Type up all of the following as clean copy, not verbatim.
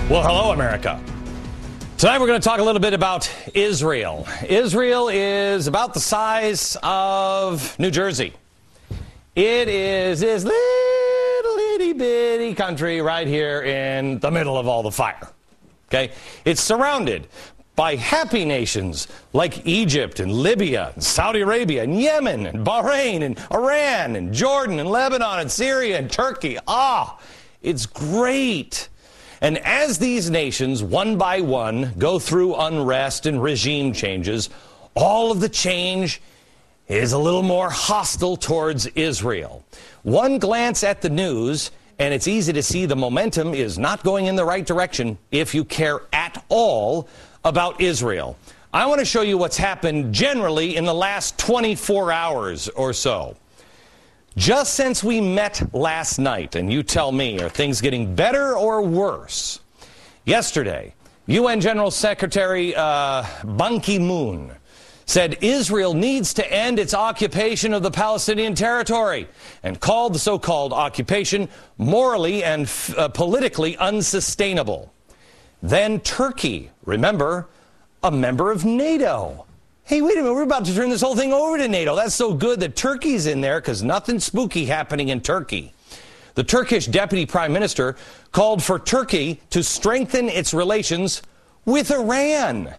Well, hello, America. Tonight we're going to talk a little bit about Israel. Israel is about the size of New Jersey. It is this little itty-bitty country right here in the middle of all the fire. Okay? It's surrounded by happy nations like Egypt and Libya and Saudi Arabia and Yemen and Bahrain and Iran and Jordan and Lebanon and Syria and Turkey. It's great. And as these nations, one by one, go through unrest and regime changes, all of the change is a little more hostile towards Israel. One glance at the news, and it's easy to see the momentum is not going in the right direction if you care at all about Israel. I want to show you what's happened generally in the last 24 hours or so. Just since we met last night, and you tell me, are things getting better or worse? Yesterday, UN General Secretary Ban Ki-moon said Israel needs to end its occupation of the Palestinian territory and called the so-called occupation morally and politically unsustainable. Then Turkey, remember, a member of NATO. Hey, wait a minute, we're about to turn this whole thing over to NATO. That's so good that Turkey's in there because nothing spooky happening in Turkey. The Turkish Deputy Prime Minister called for Turkey to strengthen its relations with Iran.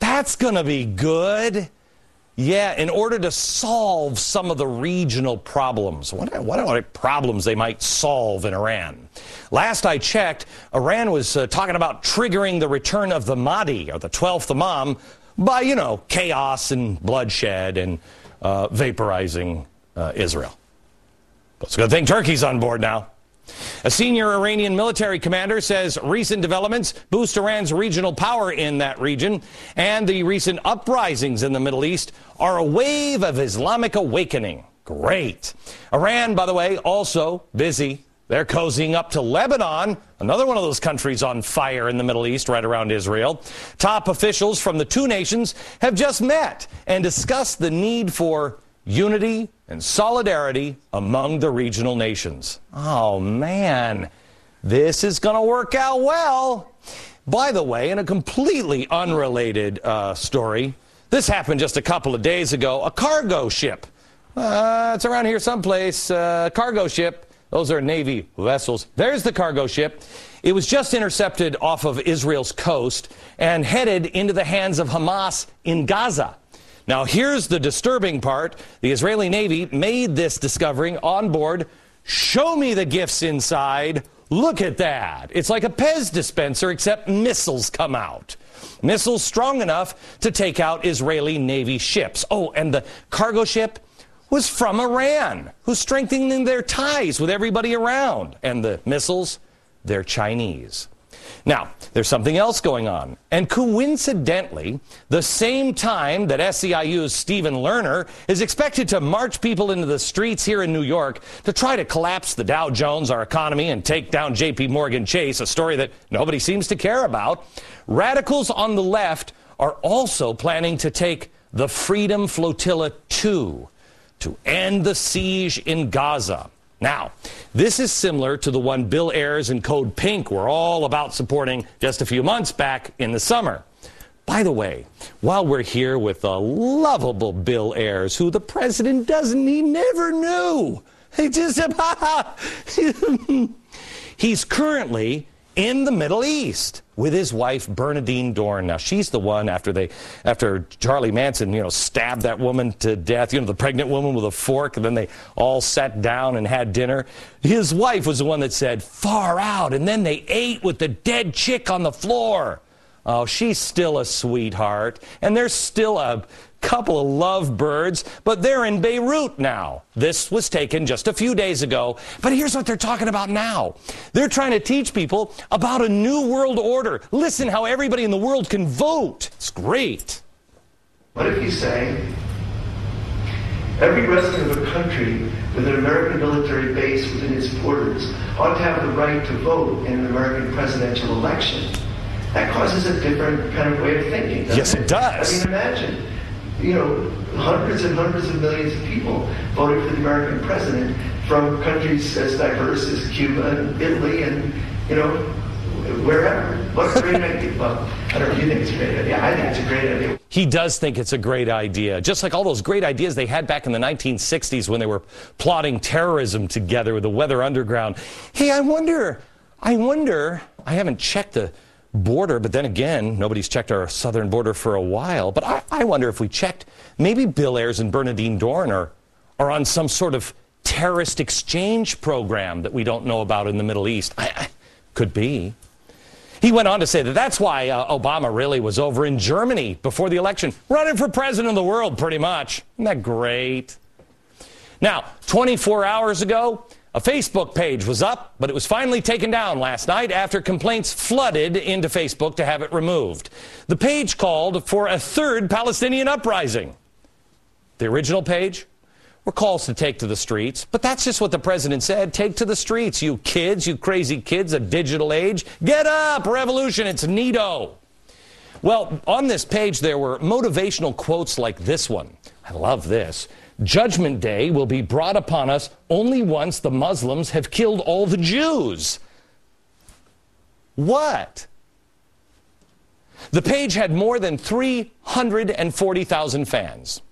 That's going to be good. Yeah, in order to solve some of the regional problems. What are problems they might solve in Iran? Last I checked, Iran was talking about triggering the return of the Mahdi, or the 12th Imam, by, chaos and bloodshed and vaporizing Israel. But it's a good thing Turkey's on board now. A senior Iranian military commander says recent developments boost Iran's regional power in that region, and the recent uprisings in the Middle East are a wave of Islamic awakening. Great. Iran, by the way, also busy. They're cozying up to Lebanon, another one of those countries on fire in the Middle East right around Israel. Top officials from the two nations have just met and discussed the need for unity and solidarity among the regional nations. Oh, man, this is going to work out well. By the way, in a completely unrelated story, this happened just a couple of days ago. A cargo ship. It's around here someplace. Cargo ship. Those are Navy vessels. There's the cargo ship. It was just intercepted off of Israel's coast and headed into the hands of Hamas in Gaza. Now, here's the disturbing part. The Israeli Navy made this discovery on board. Show me the gifts inside. Look at that. It's like a Pez dispenser, except missiles come out. Missiles strong enough to take out Israeli Navy ships. Oh, and the cargo ship was from Iran, who's strengthening their ties with everybody around. And the missiles, they're Chinese. Now, there's something else going on. And coincidentally, the same time that SEIU's Stephen Lerner is expected to march people into the streets here in New York to try to collapse the Dow Jones, our economy, and take down J.P. Morgan Chase, a story that nobody seems to care about, radicals on the left are also planning to take the Freedom Flotilla 2 to end the siege in Gaza. Now, this is similar to the one Bill Ayers and Code Pink were all about supporting just a few months back in the summer. By the way, while we're here with the lovable Bill Ayers, who the president he never knew. He's currently in the Middle East with his wife, Bernadine Dorn. Now, she's the one after Charlie Manson, stabbed that woman to death, the pregnant woman with a fork, and then they all sat down and had dinner. His wife was the one that said, far out, and then they ate with the dead chick on the floor. Oh, she's still a sweetheart, and there's still a couple of lovebirds, but they're in Beirut now. This was taken just a few days ago, but here's what they're talking about now. They're trying to teach people about a new world order. Listen how everybody in the world can vote. It's great. What if you say, every resident of a country with an American military base within its borders ought to have the right to vote in an American presidential election? That causes a different kind of way of thinking, doesn't it? Yes, it does. I mean, imagine, hundreds and hundreds of millions of people voted for the American president from countries as diverse as Cuba and Italy and, wherever. What a great idea. Well, I don't know if you think it's a great idea. I think it's a great idea. He does think it's a great idea, just like all those great ideas they had back in the 1960s when they were plotting terrorism together with the Weather Underground. Hey, I wonder, I haven't checked the border, but then again, nobody's checked our southern border for a while, but I wonder if we checked, maybe Bill Ayers and Bernardine Dohrn are on some sort of terrorist exchange program that we don't know about in the Middle East. Could be. He went on to say that that's why Obama really was over in Germany before the election, running for president of the world, pretty much. Isn't that great? Now, 24 hours ago, a Facebook page was up, but it was finally taken down last night after complaints flooded into Facebook to have it removed. The page called for a third Palestinian uprising. The original page were calls to take to the streets, but that's just what the president said. Take to the streets, you kids, you crazy kids, a digital age. Get up, revolution, it's neato. Well, on this page there were motivational quotes like this one. I love this. Judgment Day will be brought upon us only once the Muslims have killed all the Jews. What? The page had more than 340,000 fans.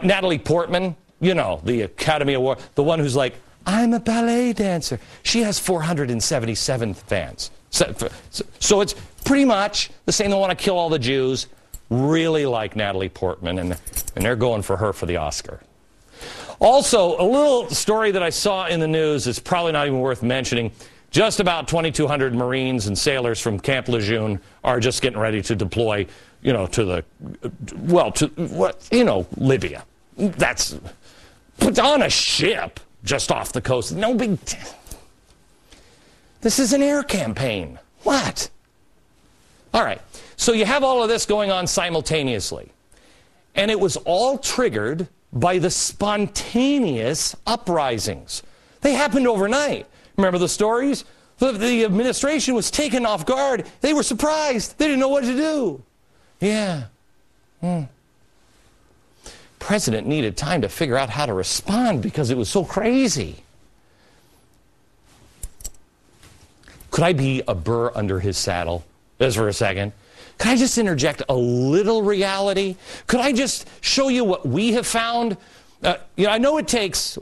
Natalie Portman, the Academy Award, the one who's like, I'm a ballet dancer. She has 477 fans. So it's pretty much the same. They want to kill all the Jews. Really like Natalie Portman, and they're going for her for the Oscar. Also, a little story that I saw in the news is probably not even worth mentioning. Just about 2,200 Marines and sailors from Camp Lejeune are just getting ready to deploy, to Libya. That's put on a ship just off the coast. No big. This is an air campaign. What? All right. So you have all of this going on simultaneously. And it was all triggered by the spontaneous uprisings. They happened overnight. Remember the stories? The administration was taken off guard. They were surprised. They didn't know what to do. Yeah. President needed time to figure out how to respond because it was so crazy. Could I be a burr under his saddle just for a second? Could I just interject a little reality? Could I just show you what we have found? I know it takes,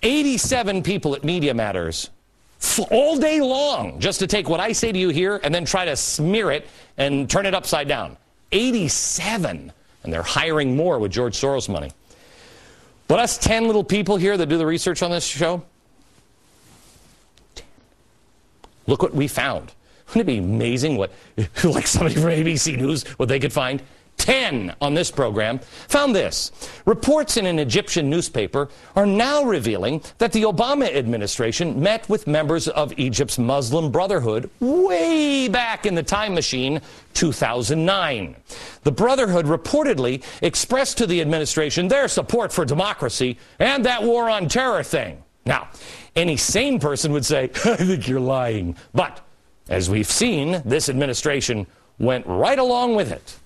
87 people at Media Matters all day long just to take what I say to you here and then try to smear it and turn it upside down. 87. And they're hiring more with George Soros money. But us 10 little people here that do the research on this show, look what we found. Wouldn't it be amazing what, like somebody from ABC News, what they could find? 10 on this program found this. Reports in an Egyptian newspaper are now revealing that the Obama administration met with members of Egypt's Muslim Brotherhood way back in the time machine, 2009. The Brotherhood reportedly expressed to the administration their support for democracy and that war on terror thing. Now, any sane person would say, I think you're lying. But as we've seen, this administration went right along with it.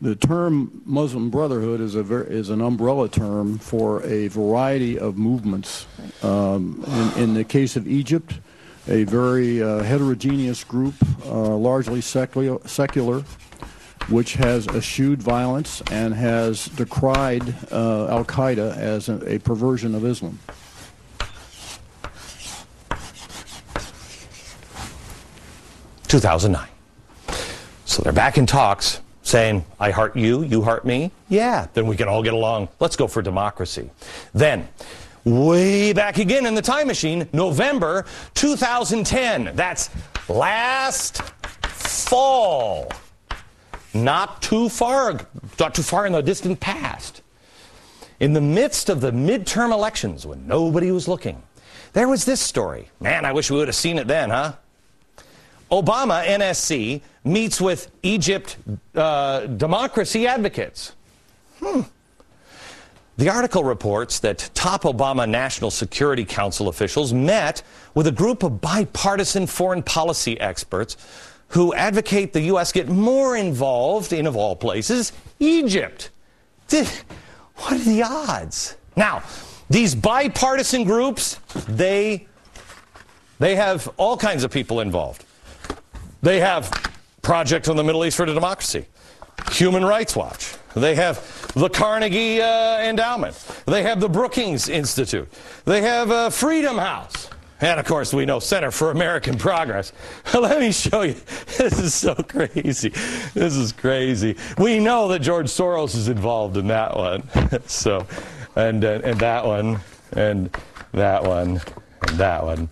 The term Muslim Brotherhood is an umbrella term for a variety of movements. In the case of Egypt, a very heterogeneous group, largely secular, which has eschewed violence and has decried Al-Qaeda as a perversion of Islam. (2009). So they're back in talks, saying, I heart you, you heart me. Yeah, then we can all get along. Let's go for democracy. Then, way back again in the time machine, November 2010. That's last fall. Not too far in the distant past. In the midst of the midterm elections, when nobody was looking, there was this story. Man, I wish we would have seen it then, huh? Obama, NSC, meets with Egypt democracy advocates. The article reports that top Obama National Security Council officials met with a group of bipartisan foreign policy experts who advocate the U.S. get more involved in, of all places, Egypt. What are the odds? Now, these bipartisan groups, they have all kinds of people involved. They have Project on the Middle East for Democracy, Human Rights Watch. They have the Carnegie Endowment. They have the Brookings Institute. They have Freedom House. And, of course, we know Center for American Progress. Let me show you. This is so crazy. This is crazy. We know that George Soros is involved in that one. So, and that one, and that one, and that one,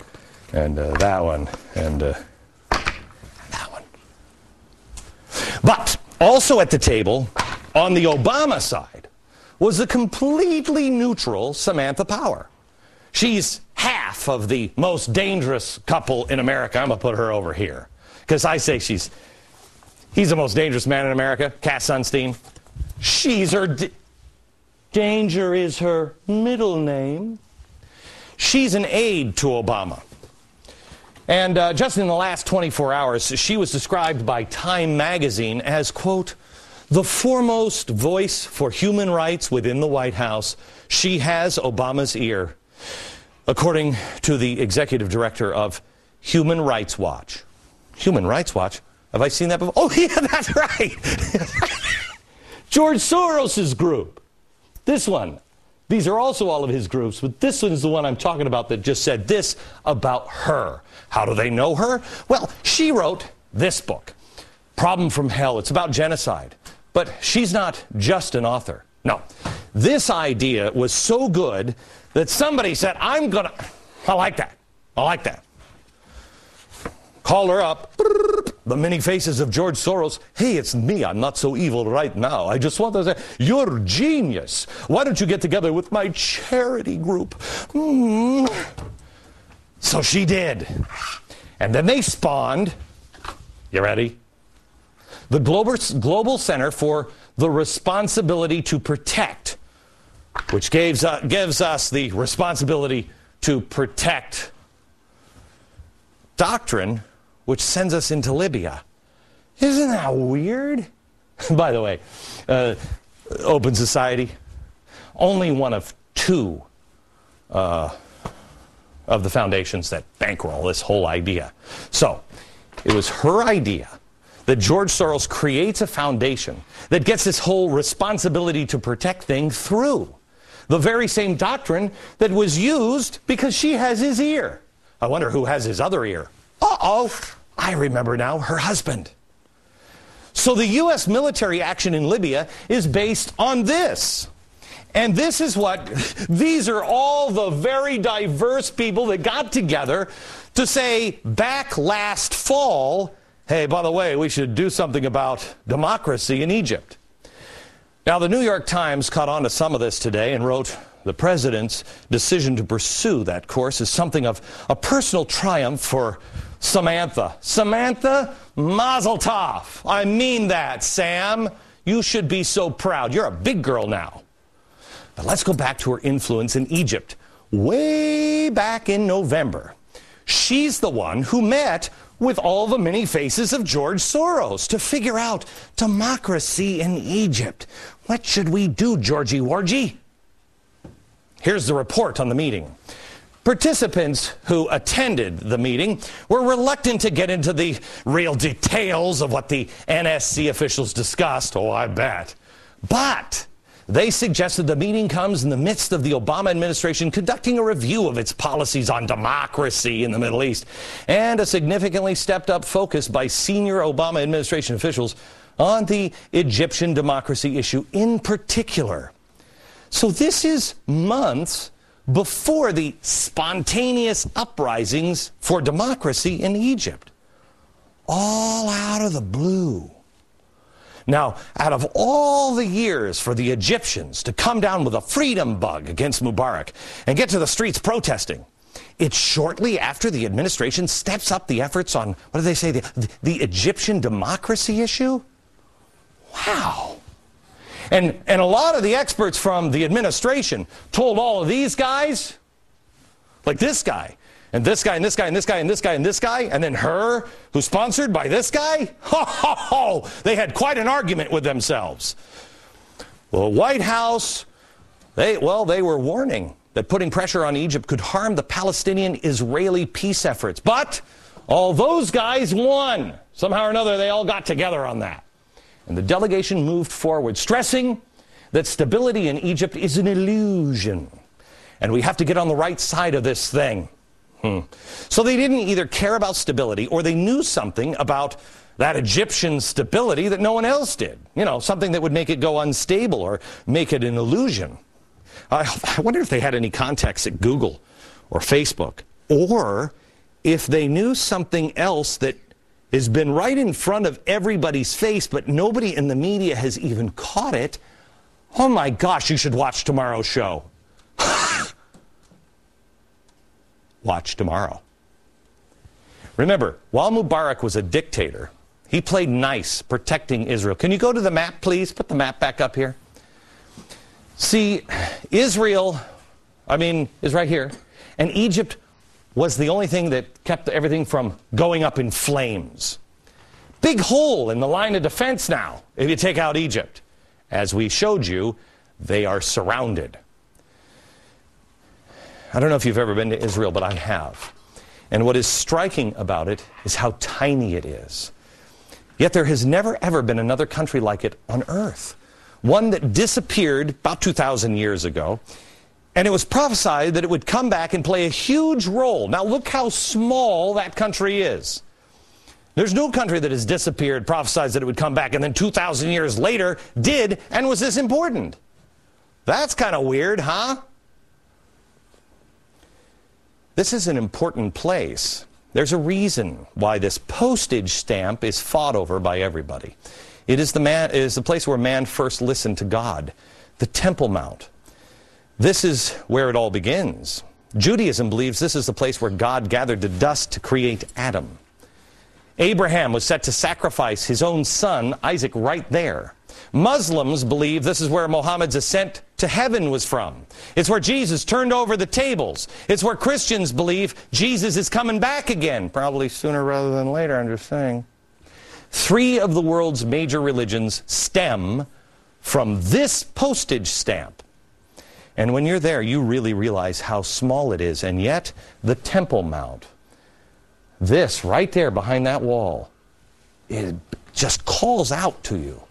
and that one, and that one. But also at the table, on the Obama side, was the completely neutral Samantha Power. She's half of the most dangerous couple in America. I'm going to put her over here. Because I say he's the most dangerous man in America, Cass Sunstein. She's her... Danger is her middle name. She's an aide to Obama. And just in the last 24 hours, she was described by Time magazine as, quote, the foremost voice for human rights within the White House. She has Obama's ear, according to the executive director of Human Rights Watch. Human Rights Watch? Have I seen that before? Oh, yeah, that's right. George Soros' group. This one. These are also all of his groups, but this one is the one I'm talking about that just said this about her. How do they know her? Well, she wrote this book, Problem from Hell. It's about genocide. But she's not just an author. No. This idea was so good that somebody said, I like that. I like that. Call her up. The many faces of George Soros. Hey, it's me. I'm not so evil right now. I just want to say, you're genius. Why don't you get together with my charity group? So she did. And then they spawned, you ready? The Global Center for the Responsibility to Protect, which gives us the responsibility to protect doctrine, which sends us into Libya. Isn't that weird? By the way, Open Society, only one of two of the foundations that bankroll this whole idea. So, it was her idea that George Soros creates a foundation that gets this whole responsibility to protect thing through. The very same doctrine that was used because she has his ear. I wonder who has his other ear. Uh-oh, I remember now, her husband. So the U.S. military action in Libya is based on this. And this is these are all the very diverse people that got together to say back last fall, hey, by the way, we should do something about democracy in Egypt. Now, the New York Times caught on to some of this today and wrote, the president's decision to pursue that course is something of a personal triumph for Samantha. Samantha, mazel tov. I mean that, Sam. You should be so proud. You're a big girl now. But let's go back to her influence in Egypt. Way back in November, she's the one who met with all the many faces of George Soros to figure out democracy in Egypt. What should we do, Georgie Wargie? Here's the report on the meeting. Participants who attended the meeting were reluctant to get into the real details of what the NSC officials discussed. Oh, I bet. But they suggested the meeting comes in the midst of the Obama administration conducting a review of its policies on democracy in the Middle East and a significantly stepped up focus by senior Obama administration officials on the Egyptian democracy issue in particular. So this is months before the spontaneous uprisings for democracy in Egypt. All out of the blue. Now, out of all the years for the Egyptians to come down with a freedom bug against Mubarak and get to the streets protesting, it's shortly after the administration steps up the efforts on, what do they say, the Egyptian democracy issue? Wow. And a lot of the experts from the administration told all of these guys, like this guy, and this guy, and this guy, and this guy, and this guy, and this guy, and then her, who's sponsored by this guy, they had quite an argument with themselves. The White House They were warning that putting pressure on Egypt could harm the Palestinian-Israeli peace efforts. But all those guys won. Somehow or another, they all got together on that. And the delegation moved forward, stressing that stability in Egypt is an illusion. And we have to get on the right side of this thing. So they didn't either care about stability or they knew something about that Egyptian stability that no one else did. You know, something that would make it go unstable or make it an illusion. I wonder if they had any contacts at Google or Facebook, or if they knew something else that has been right in front of everybody's face, but nobody in the media has even caught it. Oh my gosh, you should watch tomorrow's show. Watch tomorrow. Remember, while Mubarak was a dictator, he played nice, protecting Israel. Can you go to the map, please? Put the map back up here. See, Israel is right here. And Egypt was the only thing that kept everything from going up in flames. Big hole in the line of defense now, if you take out Egypt. As we showed you, they are surrounded. I don't know if you've ever been to Israel, but I have. And what is striking about it is how tiny it is. Yet there has never, ever been another country like it on earth. One that disappeared about 2,000 years ago, and it was prophesied that it would come back and play a huge role. Now look how small that country is. There's no country that has disappeared, prophesied that it would come back, and then 2,000 years later did, and was this important. That's kind of weird, huh? This is an important place. There's a reason why this postage stamp is fought over by everybody. It is the place where man first listened to God, the Temple Mount. This is where it all begins. Judaism believes this is the place where God gathered the dust to create Adam. Abraham was set to sacrifice his own son, Isaac, right there. Muslims believe this is where Muhammad's ascent to heaven was from. It's where Jesus turned over the tables. It's where Christians believe Jesus is coming back again, probably sooner rather than later, I'm just saying. 3 of the world's major religions stem from this postage stamp. And when you're there, you really realize how small it is. And yet, the Temple Mount, this right there behind that wall, it just calls out to you.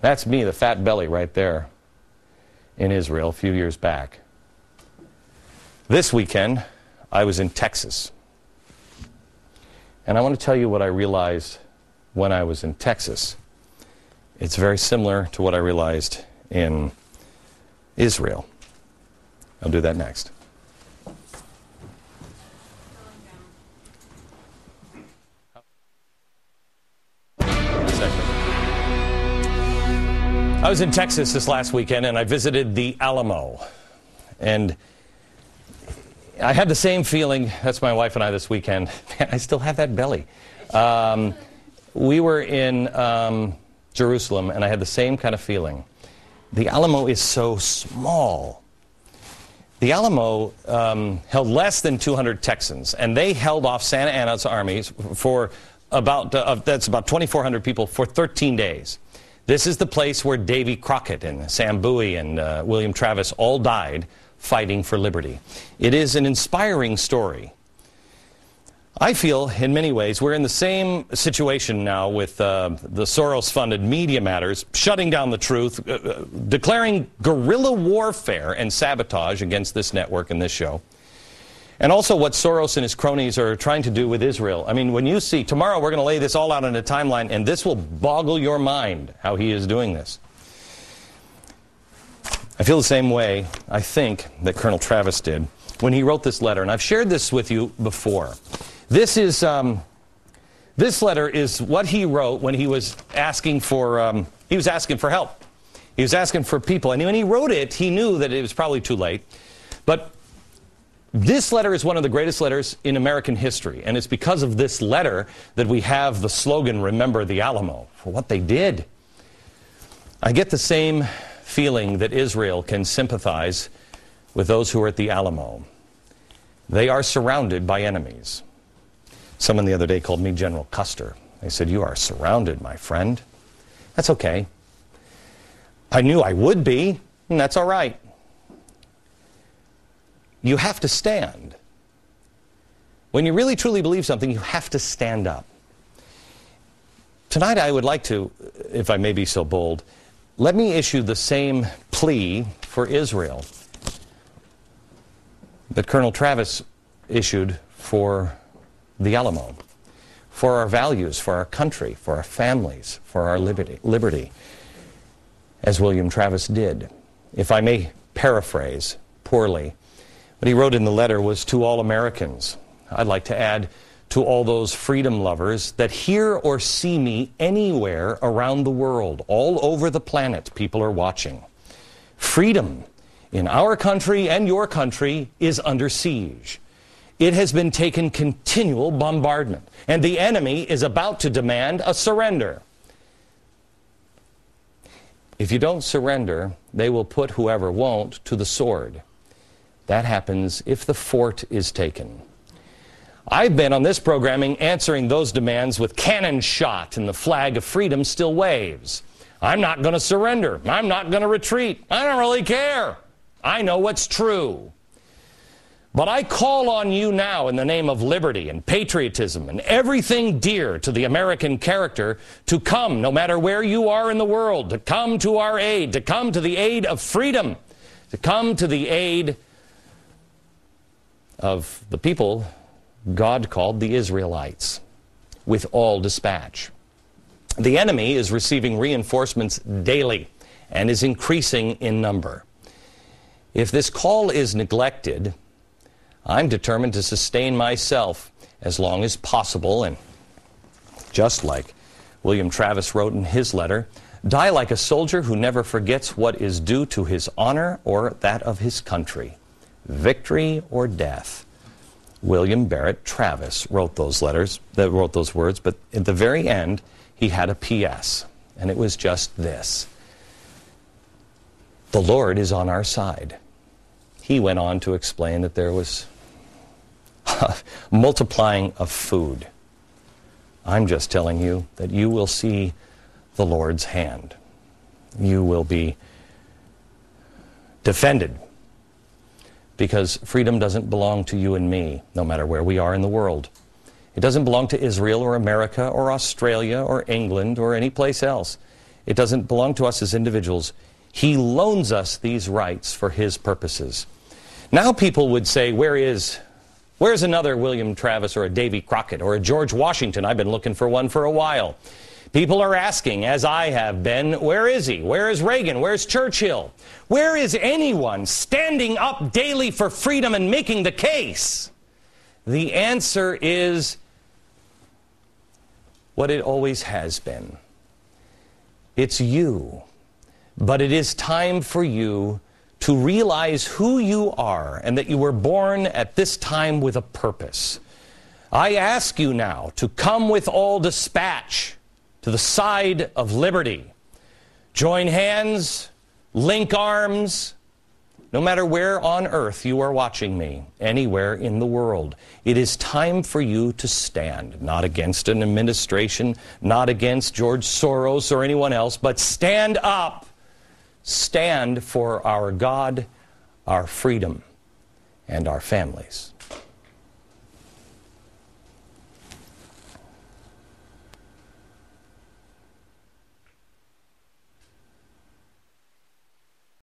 That's me, the fat belly right there in Israel a few years back. This weekend, I was in Texas. And I want to tell you what I realized when I was in Texas. It's very similar to what I realized in Israel. I'll do that next. I was in Texas this last weekend and I visited the Alamo. And I had the same feeling. That's my wife and I this weekend. Man, I still have that belly. We were in Jerusalem and I had the same kind of feeling. The Alamo is so small. The Alamo held less than 200 Texans, and they held off Santa Anna's armies for that's about 2,400 people for 13 days. This is the place where Davy Crockett and Sam Bowie and William Travis all died fighting for liberty. It is an inspiring story. I feel, in many ways, we're in the same situation now with the Soros-funded Media Matters, shutting down the truth, declaring guerrilla warfare and sabotage against this network and this show. And also what Soros and his cronies are trying to do with Israel. I mean, when you see, tomorrow we're going to lay this all out on a timeline, and this will boggle your mind, how he is doing this. I feel the same way, I think, that Colonel Travis did when he wrote this letter. And I've shared this with you before. This letter is what he wrote when he was asking for help. He was asking for people. And when he wrote it, he knew that it was probably too late. But this letter is one of the greatest letters in American history. And it's because of this letter that we have the slogan, "Remember the Alamo," for what they did. I get the same feeling that Israel can sympathize with those who are at the Alamo. They are surrounded by enemies. Someone the other day called me General Custer. They said, "You are surrounded, my friend." That's okay. I knew I would be. And that's all right. You have to stand. When you really truly believe something, you have to stand up. Tonight I would like to, if I may be so bold, let me issue the same plea for Israel that Colonel Travis issued for the Alamo, for our values, for our country, for our families, for our liberty, as William Travis did. If I may paraphrase poorly, what he wrote in the letter was to all Americans. I'd like to add to all those freedom lovers that hear or see me anywhere around the world, all over the planet, people are watching. Freedom in our country and your country is under siege. It has been taken continual bombardment, and the enemy is about to demand a surrender. If you don't surrender, they will put whoever won't to the sword. That happens if the fort is taken. I've been on this programming answering those demands with cannon shot, and the flag of freedom still waves. I'm not going to surrender. I'm not going to retreat. I don't really care. I know what's true. But I call on you now in the name of liberty and patriotism and everything dear to the American character to come, no matter where you are in the world, to come to our aid, to come to the aid of freedom, to come to the aid of the people God called the Israelites, with all dispatch. The enemy is receiving reinforcements daily and is increasing in number. If this call is neglected, I'm determined to sustain myself as long as possible, and just like William Travis wrote in his letter, die like a soldier who never forgets what is due to his honor or that of his country. Victory or death. William Barrett Travis wrote those words, but at the very end, he had a P.S., and it was just this: the Lord is on our side. He went on to explain that there was multiplying of food. I'm just telling you that you will see the Lord's hand. You will be defended, because freedom doesn't belong to you and me, no matter where we are in the world. It doesn't belong to Israel or America or Australia or England or any place else. It doesn't belong to us as individuals. He loans us these rights for his purposes. Now people would say, where's another William Travis or a Davy Crockett or a George Washington? I've been looking for one for a while. People are asking, as I have been, where is he? Where is Reagan? Where's Churchill? Where is anyone standing up daily for freedom and making the case? The answer is what it always has been. It's you. But it is time for you to realize who you are and that you were born at this time with a purpose. I ask you now to come with all dispatch to the side of liberty. Join hands, link arms, no matter where on earth you are watching me, anywhere in the world. It is time for you to stand, not against an administration, not against George Soros or anyone else, but stand up. Stand for our God, our freedom, and our families.